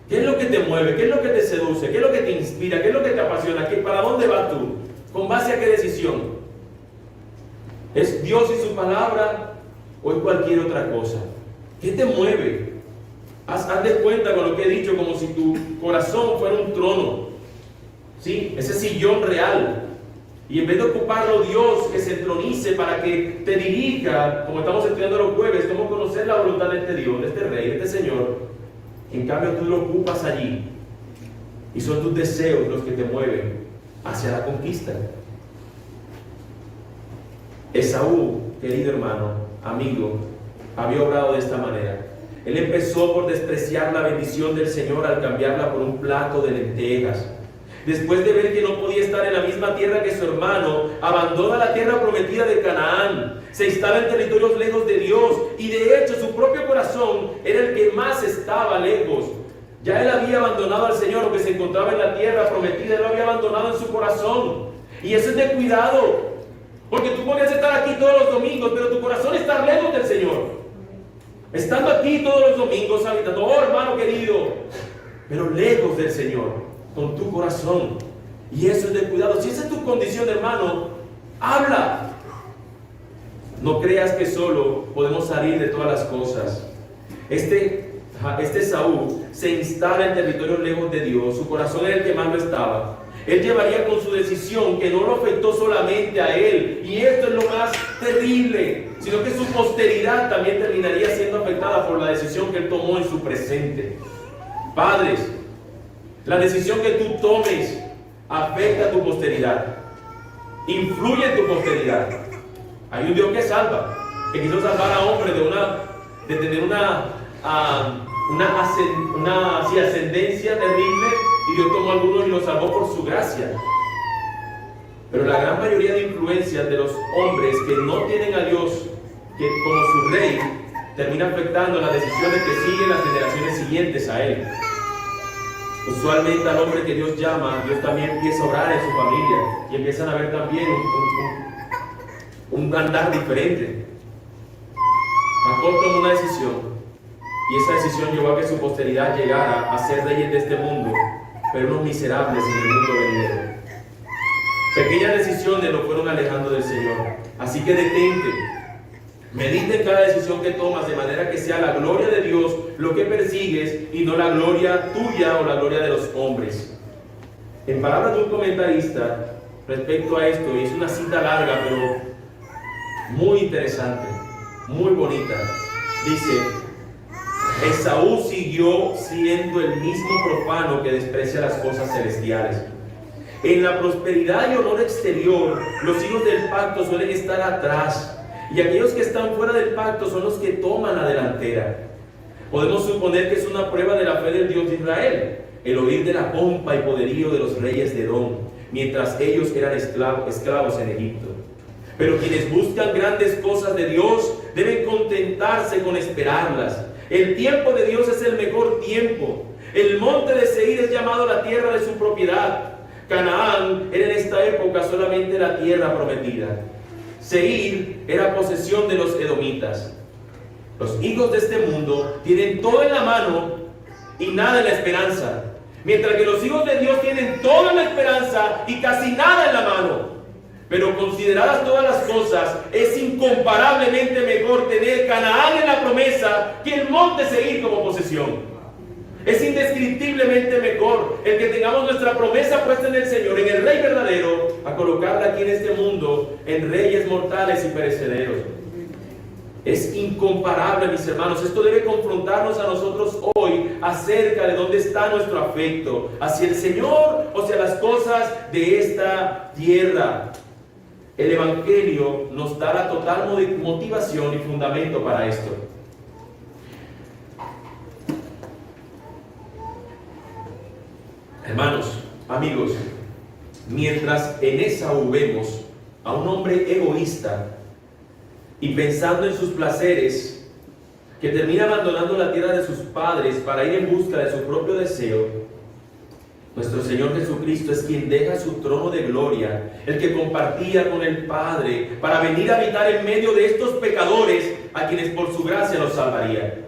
¿Qué es lo que te mueve? ¿Qué es lo que te seduce? ¿Qué es lo que te inspira? ¿Qué es lo que te apasiona? ¿Para dónde vas tú? ¿Con base a qué decisión? ¿Es Dios y su palabra o es cualquier otra cosa? ¿Qué te mueve? Haz de cuenta con lo que he dicho, como si tu corazón fuera un trono, ¿sí? Ese sillón real. Y en vez de ocuparlo Dios, que se entronice para que te dirija, como estamos estudiando los jueves, cómo conocer la voluntad de este Dios, de este Rey, de este Señor. En cambio tú lo ocupas allí, y son tus deseos los que te mueven hacia la conquista. Esaú, querido hermano, amigo, había obrado de esta manera. Él empezó por despreciar la bendición del Señor al cambiarla por un plato de lentejas. después de ver que no podía estar en la misma tierra que su hermano, abandona la tierra prometida de Canaán, se instala en territorios lejos de Dios, y de hecho su propio corazón era el que más estaba lejos. Ya él había abandonado al Señor, lo que se encontraba en la tierra prometida, él lo había abandonado en su corazón. Y eso es de cuidado, porque tú podrías estar aquí todos los domingos, pero tu corazón está lejos del Señor. Estando aquí todos los domingos, habitando, oh hermano querido, pero lejos del Señor, con tu corazón. Y eso es de cuidado. Si esa es tu condición, hermano, habla. No creas que solo podemos salir de todas las cosas. Este Saúl se instala en territorios lejos de Dios, su corazón era el que más lo estaba. Él llevaría con su decisión que no lo afectó solamente a él, y esto es lo más terrible, sino que su posteridad también terminaría siendo afectada por la decisión que él tomó en su presente. Padres, la decisión que tú tomes afecta a tu posteridad, influye en tu posteridad. Hay un Dios que salva, que quiso salvar a hombres de tener una ascendencia terrible, y Dios tomó a algunos y los salvó por su gracia. Pero la gran mayoría de influencias de los hombres que no tienen a Dios que como su rey, termina afectando las decisiones que siguen las generaciones siguientes a él. Usualmente al hombre que Dios llama, Dios también empieza a orar en su familia, y empiezan a ver también un andar diferente. Jacob tomó una decisión, y esa decisión llevó a que su posteridad llegara a ser reyes de este mundo, pero unos miserables en el mundo venidero. Pequeñas decisiones lo fueron alejando del Señor. Así que detente, medita en cada decisión que tomas, de manera que sea la gloria de Dios lo que persigues y no la gloria tuya o la gloria de los hombres. En palabras de un comentarista respecto a esto, y es una cita larga pero muy interesante, muy bonita, dice: Esaú siguió siendo el mismo profano que desprecia las cosas celestiales. En la prosperidad y honor exterior, los hijos del pacto suelen estar atrás, y aquellos que están fuera del pacto son los que toman la delantera. Podemos suponer que es una prueba de la fe del Dios de Israel, el oír de la pompa y poderío de los reyes de Edom, mientras ellos eran esclavos en Egipto. Pero quienes buscan grandes cosas de Dios deben contentarse con esperarlas. El tiempo de Dios es el mejor tiempo. El monte de Seir es llamado la tierra de su propiedad. Canaán era en esta época solamente la tierra prometida. Seir era posesión de los edomitas. Los hijos de este mundo tienen todo en la mano y nada en la esperanza, mientras que los hijos de Dios tienen todo en la esperanza y casi nada en la mano. Pero consideradas todas las cosas, es incomparablemente mejor tener Canaán en la promesa que el monte Seir como posesión. Es indescriptiblemente mejor el que tengamos nuestra promesa puesta en el Señor, en el Rey verdadero, a colocarla aquí en este mundo en reyes mortales y perecederos. Es incomparable, mis hermanos. Esto debe confrontarnos a nosotros hoy acerca de dónde está nuestro afecto, hacia el Señor o hacia las cosas de esta tierra. El Evangelio nos da la total motivación y fundamento para esto. Hermanos, amigos, mientras en Esaú vemos a un hombre egoísta y pensando en sus placeres, que termina abandonando la tierra de sus padres para ir en busca de su propio deseo, nuestro Señor Jesucristo es quien deja su trono de gloria, el que compartía con el Padre, para venir a habitar en medio de estos pecadores a quienes por su gracia los salvaría.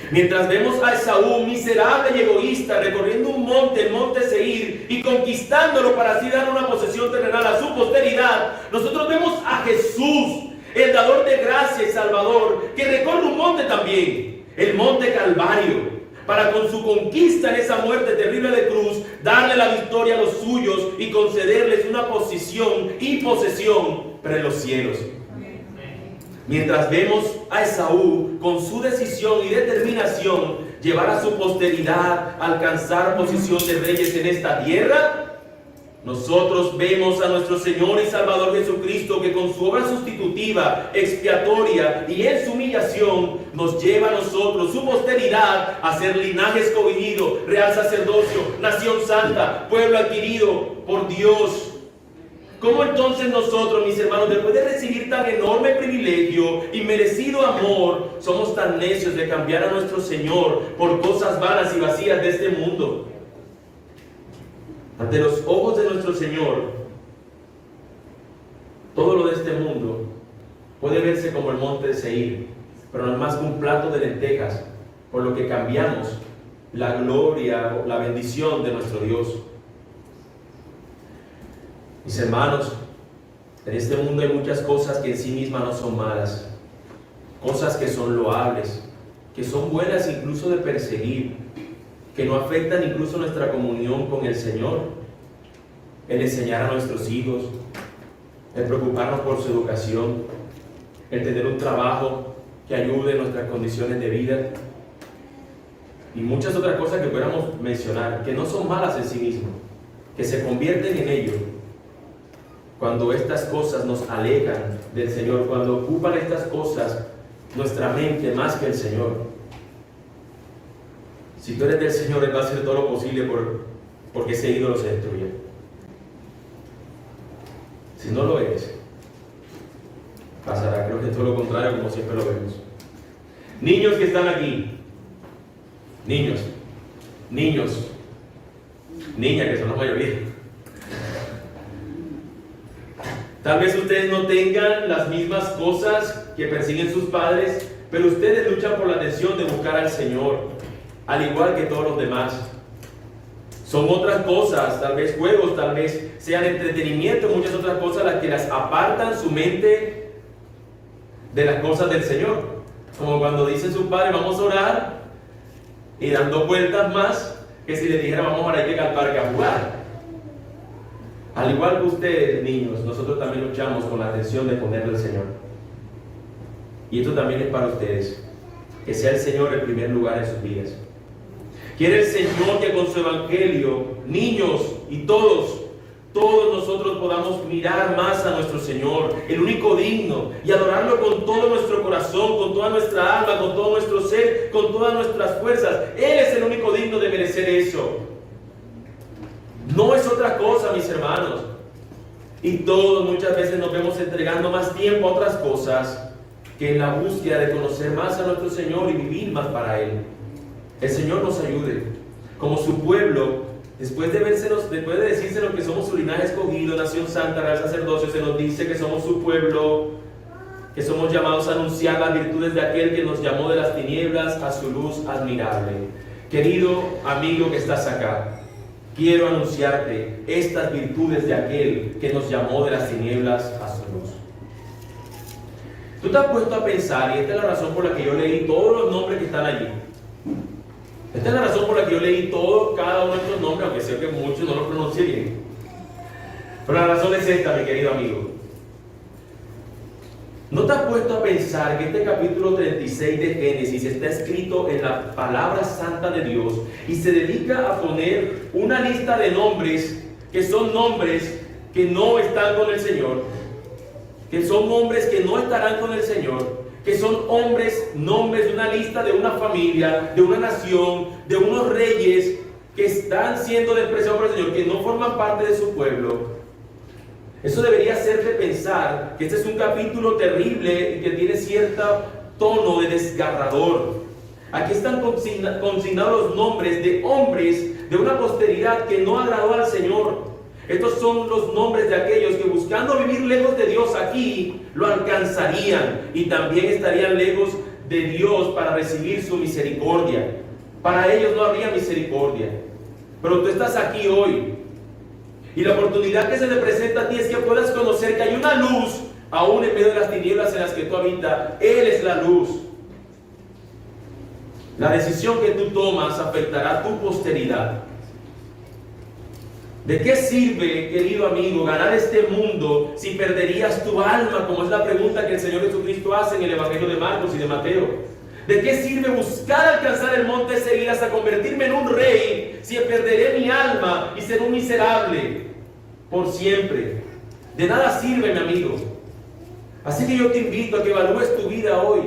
Mientras vemos a Esaú, miserable y egoísta, recorriendo un monte, el monte Seir, y conquistándolo para así dar una posesión terrenal a su posteridad, nosotros vemos a Jesús, el dador de gracia y salvador, que recorre un monte también, el monte Calvario, para con su conquista en esa muerte terrible de cruz, darle la victoria a los suyos y concederles una posición y posesión para los cielos. Mientras vemos a Esaú con su decisión y determinación llevar a su posteridad a alcanzar posición de reyes en esta tierra, Nosotros vemos a nuestro Señor y Salvador Jesucristo, que con su obra sustitutiva, expiatoria y en su humillación nos lleva a nosotros, su posteridad, a ser linaje escogido, real sacerdocio, nación santa, pueblo adquirido por Dios. ¿Cómo entonces nosotros, mis hermanos, después de recibir tan enorme privilegio y merecido amor, somos tan necios de cambiar a nuestro Señor por cosas vanas y vacías de este mundo? Ante los ojos de nuestro Señor, todo lo de este mundo puede verse como el monte de Seir, pero no es más que un plato de lentejas, por lo que cambiamos la gloria o la bendición de nuestro Dios. Mis hermanos, en este mundo hay muchas cosas que en sí mismas no son malas, cosas que son loables, que son buenas incluso de perseguir, que no afectan incluso nuestra comunión con el Señor, el enseñar a nuestros hijos, el preocuparnos por su educación, el tener un trabajo que ayude en nuestras condiciones de vida y muchas otras cosas que pudiéramos mencionar, que no son malas en sí mismas, que se convierten en ello cuando estas cosas nos alejan del Señor, cuando ocupan estas cosas nuestra mente más que el Señor. Si tú eres del Señor, Él va a hacer todo lo posible porque ese ídolo se destruya. Si no lo eres, pasará, creo que todo lo contrario, como siempre lo vemos. Niños que están aquí, niñas, que son la mayoría. Tal vez ustedes no tengan las mismas cosas que persiguen sus padres, pero ustedes luchan por la atención de buscar al Señor, al igual que todos los demás. Son otras cosas, tal vez juegos, tal vez sean entretenimiento, muchas otras cosas las que las apartan su mente de las cosas del Señor. Como cuando dice su padre, vamos a orar, y dando vueltas más que si le dijera, vamos a orar al parque a jugar. Al igual que ustedes, niños, nosotros también luchamos con la atención de ponerle al Señor. Y esto también es para ustedes, que sea el Señor el primer lugar en sus vidas. Quiere el Señor que con su evangelio, niños y todos nosotros podamos mirar más a nuestro Señor, el único digno, y adorarlo con todo nuestro corazón, con toda nuestra alma, con todo nuestro ser, con todas nuestras fuerzas. Él es el único digno de merecer eso. No es otra cosa, mis hermanos. Y todos muchas veces nos vemos entregando más tiempo a otras cosas que en la búsqueda de conocer más a nuestro Señor y vivir más para Él. El Señor nos ayude. Como su pueblo, después de decírsenos que somos su linaje escogido, nación santa, real sacerdocio, se nos dice que somos su pueblo, que somos llamados a anunciar las virtudes de aquel que nos llamó de las tinieblas a su luz admirable. Querido amigo que estás acá, quiero anunciarte estas virtudes de aquel que nos llamó de las tinieblas a su luz. Tú te has puesto a pensar, y esta es la razón por la que yo leí todos los nombres que están allí. Esta es la razón por la que yo leí cada uno de estos nombres, aunque sé que muchos no los pronuncié bien. Pero la razón es esta, mi querido amigo. ¿No te has puesto a pensar que este capítulo 36 de Génesis está escrito en la palabra santa de Dios y se dedica a poner una lista de nombres que son nombres que no están con el Señor, que son hombres que no estarán con el Señor, que son nombres de una lista de una familia, de una nación, de unos reyes que están siendo despreciados por el Señor, que no forman parte de su pueblo? Eso debería hacerte pensar que este es un capítulo terrible y que tiene cierto tono de desgarrador. Aquí están consignados los nombres de hombres de una posteridad que no agradó al Señor. Estos son los nombres de aquellos que, buscando vivir lejos de Dios aquí, lo alcanzarían y también estarían lejos de Dios para recibir su misericordia. Para ellos no habría misericordia. Pero tú estás aquí hoy y la oportunidad que se te presenta a ti es que puedas conocer que hay una luz aún en medio de las tinieblas en las que tú habitas. Él es la luz. La decisión que tú tomas afectará a tu posteridad. ¿De qué sirve, querido amigo, ganar este mundo si perderías tu alma? Como es la pregunta que el Señor Jesucristo hace en el Evangelio de Marcos y de Mateo. ¿De qué sirve buscar alcanzar el monte Seir hasta convertirme en un rey si perderé mi alma y seré un miserable? por siempre. De nada sirve, mi amigo. Así que yo te invito a que evalúes tu vida hoy,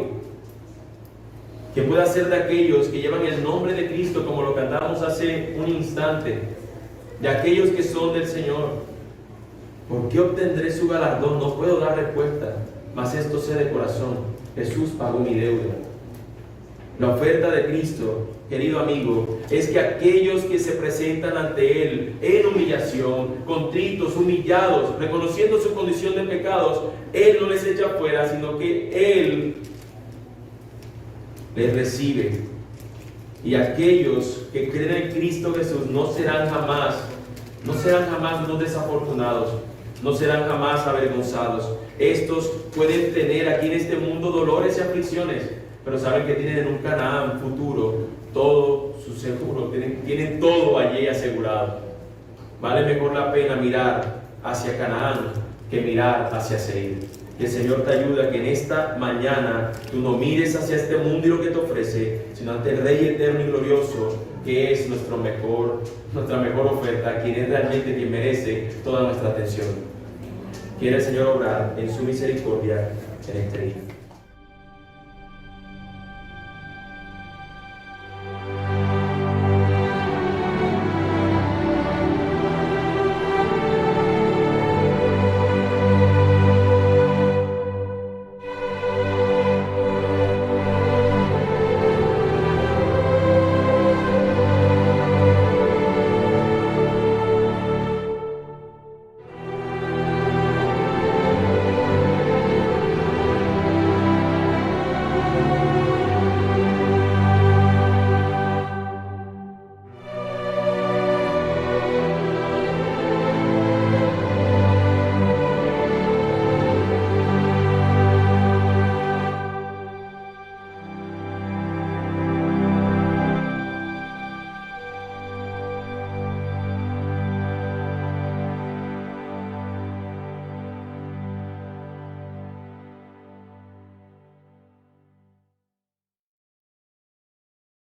que puedas ser de aquellos que llevan el nombre de Cristo, como lo cantamos hace un instante, de aquellos que son del Señor. ¿Por qué obtendré su galardón? No puedo dar respuesta, mas esto sé de corazón: Jesús pagó mi deuda. La oferta de Cristo, querido amigo, es que aquellos que se presentan ante Él en humillación, contritos, humillados, reconociendo su condición de pecados, Él no les echa fuera, sino que Él les recibe. Y aquellos que creen en Cristo Jesús no serán jamás unos desafortunados, no serán jamás avergonzados. Estos pueden tener aquí en este mundo dolores y aflicciones, pero saben que tienen en un Canaán futuro todo su seguro, tienen todo allí asegurado. Vale mejor la pena mirar hacia Canaán que mirar hacia Seir. Que el Señor te ayude a que en esta mañana tú no mires hacia este mundo y lo que te ofrece, sino ante el Rey eterno y glorioso, que es nuestra mejor oferta, quien es realmente quien merece toda nuestra atención. Quiere el Señor obrar en su misericordia en este día.